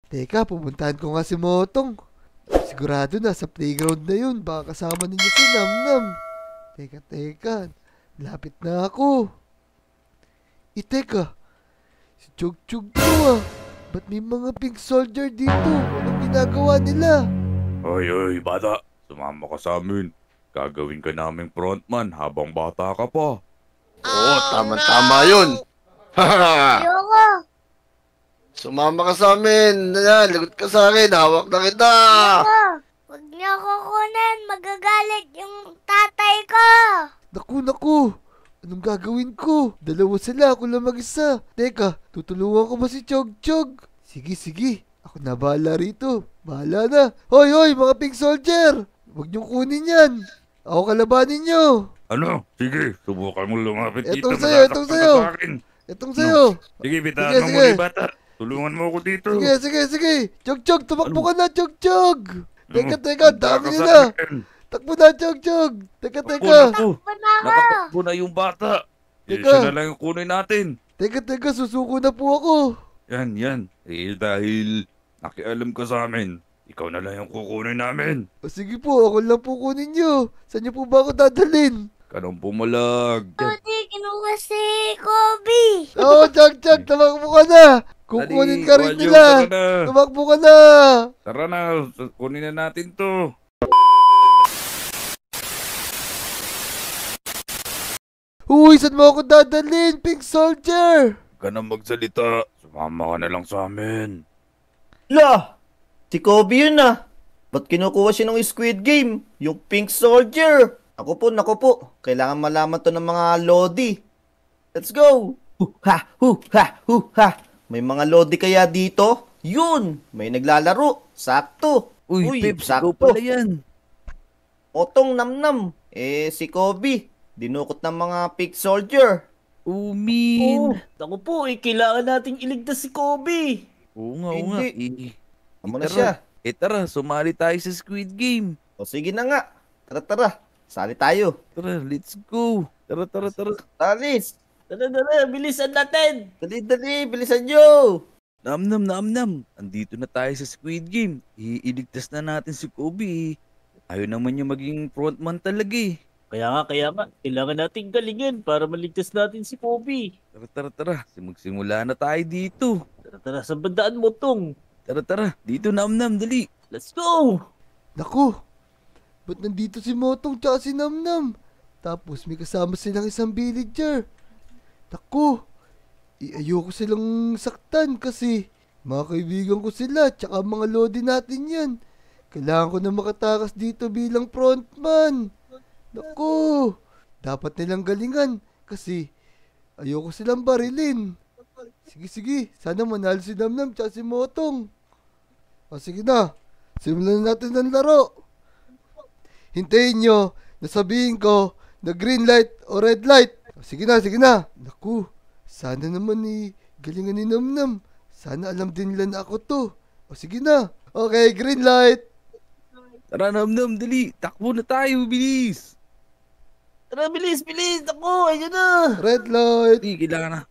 Teka, pupuntahan ko nga si Motong. Sigurado nasa playground na yun. Baka kasama ninyo si Namnam. Teka. Lapit na ako. Teka. Si Chug-Chug to ah. Ba't may mga pink soldier dito? Anong ginagawa nila? Ay, bata. Sumama ka sa amin. Gagawin ka naming frontman habang bata ka pa. Oo, tama-tama yun. Haha! Ayoko. Sumama ka sa amin. Ayan, lagot ka sa akin. Hawak na kita. Ayoko. Huwag niyo ako kunin. Magagalit yung tatay ko. Naku. Anong gagawin ko? Dalawa sila, ako lang mag-isa. Teka, tutulungan ko ba si Chog-Chog? Sige. Ako na bahala rito. Bahala na. Hoy, mga pink soldier! Huwag niyong kunin yan. Ako kalabanin niyo. Ano? Sige, subukan mo lumapit dito. Etong sa'yo. Masasaktan ka sa akin. Itong sa'yo. Sige, bitaan Sige, mo sige. muna bata. Tulungan mo ako dito. Sige. Chog-Chog, tumakbo ka na, Chog-Chog. Teka, Punta dami ka sa nila. akin. Takbo na, Chog-Chog. Teka. Naku, Takbo na ako. nakatakbo na yung bata. Teka. Siya na lang yung kunin natin. Teka, susuko na po ako. Yan. Dahil nakialam ka sa amin, ikaw na lang yung kukunin namin. O sige po, ako lang po kunin nyo. Saan nyo po ba ako dadalhin? Kanong pumalag. Tuti, kinuha si Kobe. Oo, Chog-Chog, tumakbo ka na. Kukunin ka rin Walyo, nila. Tara na. Tumakbo ka na. Tara na, kunin na natin to. Uy, saan mo ako dadalhin, Pink Soldier? Huwag ka na magsalita. Sumama ka na lang sa amin. La! Si Kobe yun ah. Ba't kinukuha siya ng Squid Game? Yung Pink Soldier. Naku po. Kailangan malaman to ng mga Lodi. Let's go! Hu-ha! May mga Lodi kaya dito? Yun! May naglalaro. Sakto. Uy, Peps, ikaw sakto. pala yan. Otong namnam. Si Kobe. Dinukot ng mga Pink Soldier. Umin. Naku po, kailangan nating iligtas si Kobe. Oo nga. Hindi. Amo na Tara. siya. Tara, sumali tayo sa Squid Game. O sige na nga. Tara. Sali tayo. Tara, let's go. Tara. Talis. Tara, bilisan natin. Dali. Bilisan nyo. Nam. Andito na tayo sa Squid Game. Iiligtas na natin si Kobe. Ayaw naman niya maging frontman talaga eh. Kaya nga, kailangan nating galingan para maligtas natin si Kobe. Tara. Magsimula na tayo dito. Tara, sa bandaan mo tong. Tara. Dito, Nam, dali. Let's go! Naku, ba't nandito si Motong tsaka si Namnam? Tapos may kasama silang isang villager. Naku, ayoko silang saktan kasi mga kaibigan ko sila tsaka mga lodi natin yan. Kailangan ko na makatakas dito bilang frontman. Naku, dapat nilang galingan kasi ayoko silang barilin. Sige, sana manalo si Namnam tsaka si Motong. O sige na, simulan na natin ang laro. Hintayin nyo na sabihin ko na green light o red light. O sige na. Naku, sana naman galingan ni Namnam. Sana alam din nila na ako to. O sige na. Okay, green light. Tara, Nam, dali. Takbo na tayo, bilis. Tara, bilis! Ako, ayun na! Red light. Hindi, kailangan na.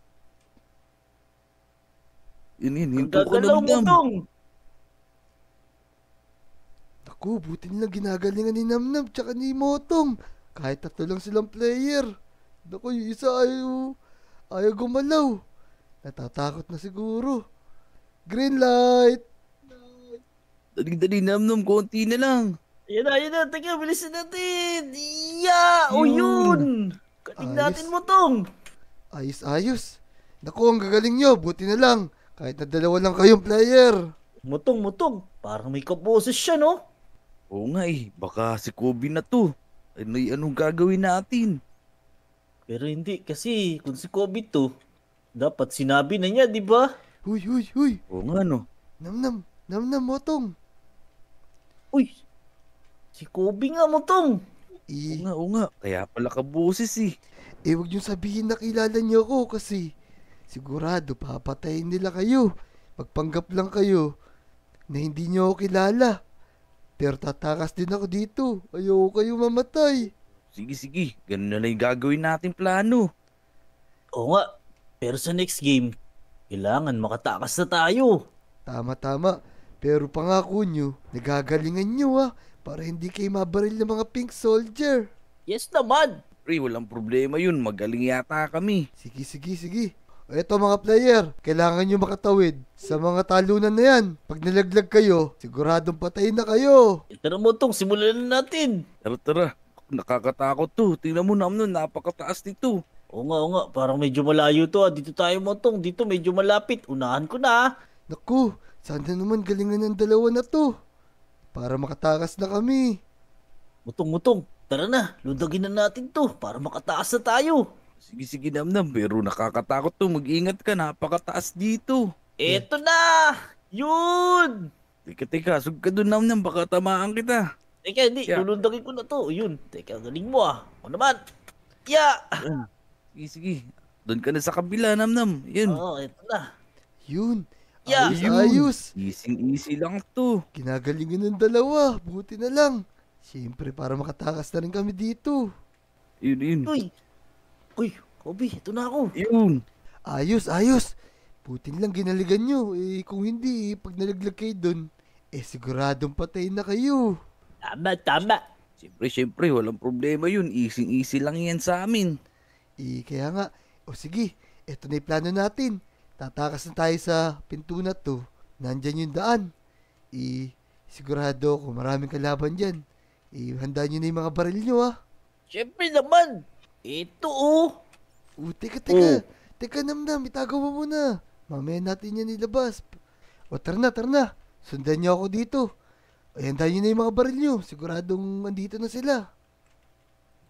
Yun, hinto ka, Gagalaw mo Nam. tong. Naku, buti nilang ginagalingan ni Namnam tsaka ni Motong. Kahit tatlo lang silang player. Naku, yung isa ayaw gumalaw. Natatakot na siguro. Green light. Dali, Nam, konti na lang. Ayun na. Teka, bilisan natin. O yun! Kating Ayos. natin mo tong. Ayos. Naku, ang gagaling nyo. Buti na lang. Kahit na dalawa lang kayong player. Mutong. Parang may kaboses siya, no? Oo nga baka si Kobe na to. Anong gagawin natin? Pero hindi, kasi kung si Kobe to, dapat sinabi na niya, di ba? Huy. Oo nga no. Namnam, Motong. Uy! Si Kobe nga mo tong. Oo nga. Kaya pala kaboses Huwag nyo sabihin na kilala nyo ako kasi sigurado papatayin nila kayo. Pagpanggap lang kayo na hindi nyo ako kilala. Pero tatakas din ako dito. Ayoko kayo mamatay. Sige. Ganun na lang yung gagawin natin plano. Oo nga, pero sa next game, kailangan makatakas na tayo. Tama. Pero pangako nyo, nagagalingan nyo para hindi kayo mabaril ng mga pink soldier. Yes naman. Pre, walang problema yun. Magaling yata kami. Sige. Eto mga player, kailangan nyo makatawid sa mga talunan na yan. Pag nalaglag kayo, siguradong patayin na kayo. Tara Motong, simulan na natin. Tara. Nakakatakot to. Tingnan mo naman, napakataas nito. Oo nga, parang medyo malayo to. Dito tayo Motong, dito medyo malapit. Unahan ko na. Naku, sana naman galingan ng dalawa na to. Para makatakas na kami. Motong, tara na. Ludagin na natin to para makataas na tayo. Sige, Namnam. Pero nakakatakot to. Mag-ingat ka. Napakataas dito. Eto na! Yun! Teka. Sug ka doon, Namnam. Baka tamaan kita. Teka, hindi. Yeah. Lulundagin ko na to. Yun. Teka, galing mo Ako naman. Yeah! Sige. Doon ka na sa kabila, Namnam. Yun. Oo, eto na. Yun. Yeah. Ayos. Easy lang to. Ginagalingan ng dalawa. Buti na lang. Siyempre, para makatakas na rin kami dito. Yun. Uy, Kobe, ito na ako. Yun. Ayos. Buti lang ginaligan nyo. Kung hindi, pag nalaglag kayo dun, siguradong patayin na kayo. Tama. Siyempre, walang problema yun. Easy lang yan sa amin. Kaya nga, sige, eto na yung plano natin. Tatakas na tayo sa pinto na to. Nandyan yung daan. Sigurado ako maraming kalaban dyan. Handa nyo na yung mga baril nyo Siyempre naman. Ito Teka. Teka Namnam, itago mo muna. Mamaya natin yan ilabas. Tara na. Sundan nyo ako dito. Handa nyo na yung mga baril nyo. Siguradong andito na sila.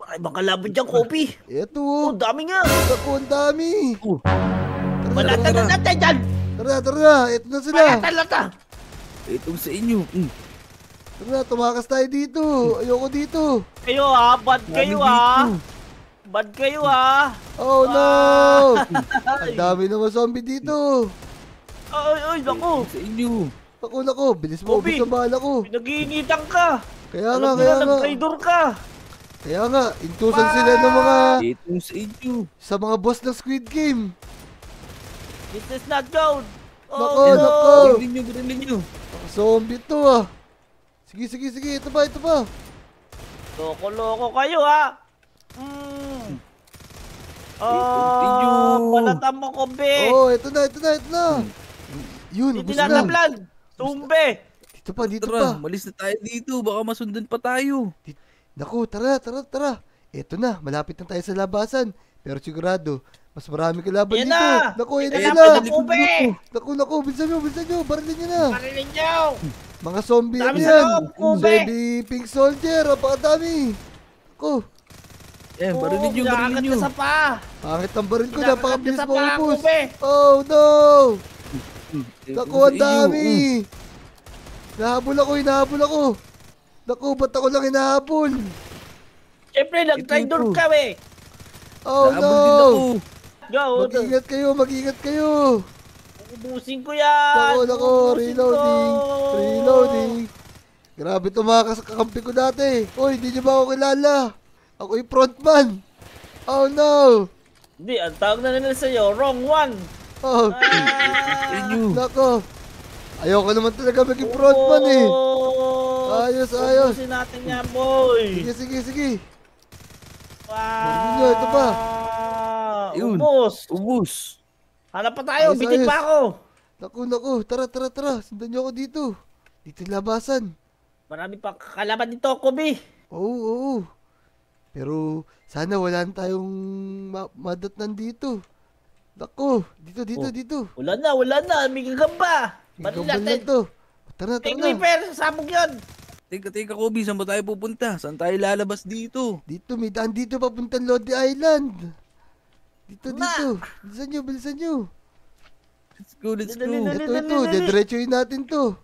Ay, bang kalaban dyan, Kobe. Eto Oh, dami nga. Ako, ang dami. Malata na natin dyan. Tara. Eto na sila. Malata. Itong sa inyo. Tara, tumakas tayo dito. Ayoko dito. Kayo bad kayo Bad kayo Oh no! Ang dami naman zombie dito. Ay, naku. Sa inyo. Naku, bilis mo, Bobby. ubos ang bala ko. Pinag-iinitan ka. Kaya Alam nga. mo na, traitor ka. Kaya nga, intusan sila ng mga, Itong sa inyo. sa mga boss ng Squid Game. This is not gold. Nako. Garilin nyo. Zombie to Sige, ito pa. Loko-loko kayo Continue. Palata mo ko, be. Ito na. Yun, Hindi ubos na. natablan. Tumbe. Dito pa. Tara, malis na tayo dito. Baka masundan pa tayo. Naku, tara. Ito na, malapit na tayo sa labasan. Pero sigurado, mas marami kalaban Yan dito. na. Naku, yan na Yan sila. na, Kobe. Naku, bilisan nyo. Barilin nyo na. Marilin nyo. Mga zombie Dami yan. sa loob, Kobe. Zombie pink soldier. Napakadami. Naku, Barilin nyo. Nakakat ka sa pa. pangit ang baril ko. Kinakagat Napakabilis ka sa mo paa, ubos. Kobe. Oh no. Itong Naku, sa ang inyo. dami. Hinahabol ako. Naku, ba't ako lang hinahabol? Siyempre, nag-traitor Ito. ka, eh. Oh Nahabol din ako. no. Go. Mag-ingat kayo. Ubusin ko yan. Naku, Ubusin ko. reloading. Grabe tumakas kakampi ko dati. Hoy, hindi niyo ba ako kilala? Ako yung frontman. Oh no. Hindi, ang tawag na nila sa'yo, wrong one. Oh, Inyo. nako. Ayoko naman talaga maging frontman Ayos. Ubusin natin yan, boy. Sige. Wow. Narinig nyo, ito pa. Yun. Ubus. Hanap pa tayo, Ayos, bitin ayos. pa ako. Naku. Tara. Sundan niyo ako dito. Dito yung labasan. Marami pa kalaban dito, Kobe. Oo. Pero sana wala na tayong madatnan dito. Naku, dito. Wala na. May gagamba. Bali Gambal lang natin. to. Tara. Penguin Fair, sabog yun. Teka, Kobe. Saan ba tayo pupunta? Saan tayo lalabas dito? Dito, may daan dito papuntang Lodi Island. Dito. Bilisan nyo. Let's go. Ito, dediretsuhin natin to.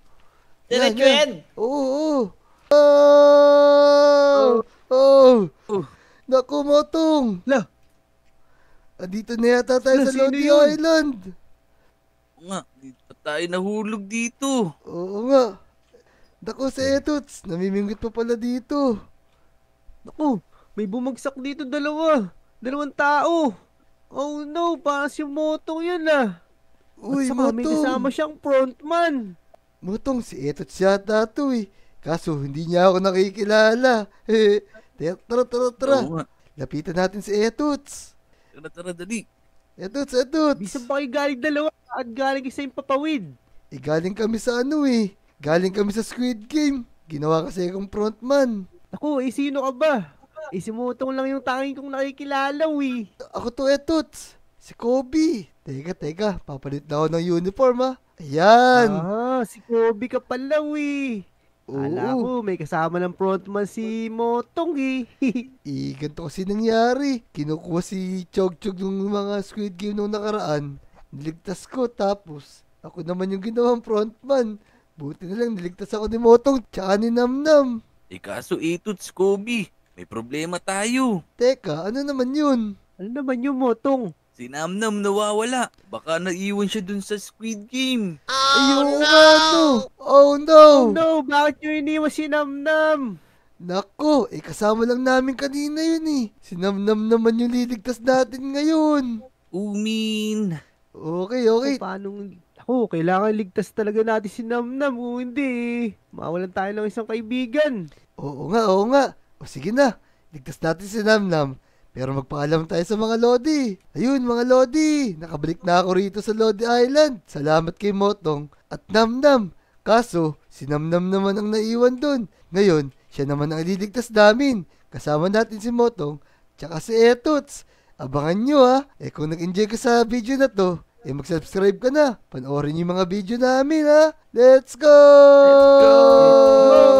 Diretso Yan. yan. Oo. Naku, Motong. La. Dito na yata tayo Sino sa Lodi yun? Island. Nga, dito pa tayo nahulog dito. Oo nga. Naku, sa Etots. Namimingwit pa pala dito. Naku, may bumagsak dito dalawang tao. Oh no, parang si Motong yun Uy, At saka may kasama Motong. siyang frontman. Motong, si Etots yata to eh. Kaso, hindi niya ako nakikilala. Tara. Oo nga. Lapitan natin si Etots. Tara, dali. Etots. Bisan ba kayo galing dalawa at galing isa yung papawid? Galing kami sa ano eh. Galing kami sa Squid Game. Ginawa kasi akong frontman. Ako, sino ka ba? Si Motong lang yung tanging kong nakikilala, Ako to, Etots. Si Kobe. Teka. Papalit na ako ng uniform ha. Ayan. Si Kobe ka pala, Kala Oo. ko, may kasama ng frontman si Motong, Ganito kasi nangyari. Kinukuha si Chog ng mga Squid Game nung nakaraan. Niligtas ko tapos ako naman yung ginawang frontman. Buti na lang niligtas ako ni Motong tsaka ni Namnam. Kaso Etots, Kobe, may problema tayo. Teka, ano naman yun? Ano naman yung Motong? Si Namnam nawawala. Baka naiwan siya dun sa Squid Game. Ayoko nga no. Oh Oh no. no, bakit nyo iniwan si Namnam? Nako, kasama lang namin kanina yun eh. Si Namnam naman yung liligtas natin ngayon. Umin. Okay. Paano? Ako, kailangan ligtas talaga natin si Namnam. Kung hindi, mawalan tayo ng isang kaibigan. Oo nga. O sige na, ligtas natin si Namnam. Pero magpaalam tayo sa mga Lodi. Ayun mga Lodi, nakabalik na ako rito sa Lodi Island. Salamat kay Motong at Namnam. Kaso, si Namnam naman ang naiwan dun. Ngayon, siya naman ang ililigtas namin. Kasama natin si Motong, tsaka si Etots. Abangan nyo ha. Kung nag-enjoy ka sa video na to, mag-subscribe ka na. Panoorin yung mga video namin ha. Let's go! Let's go!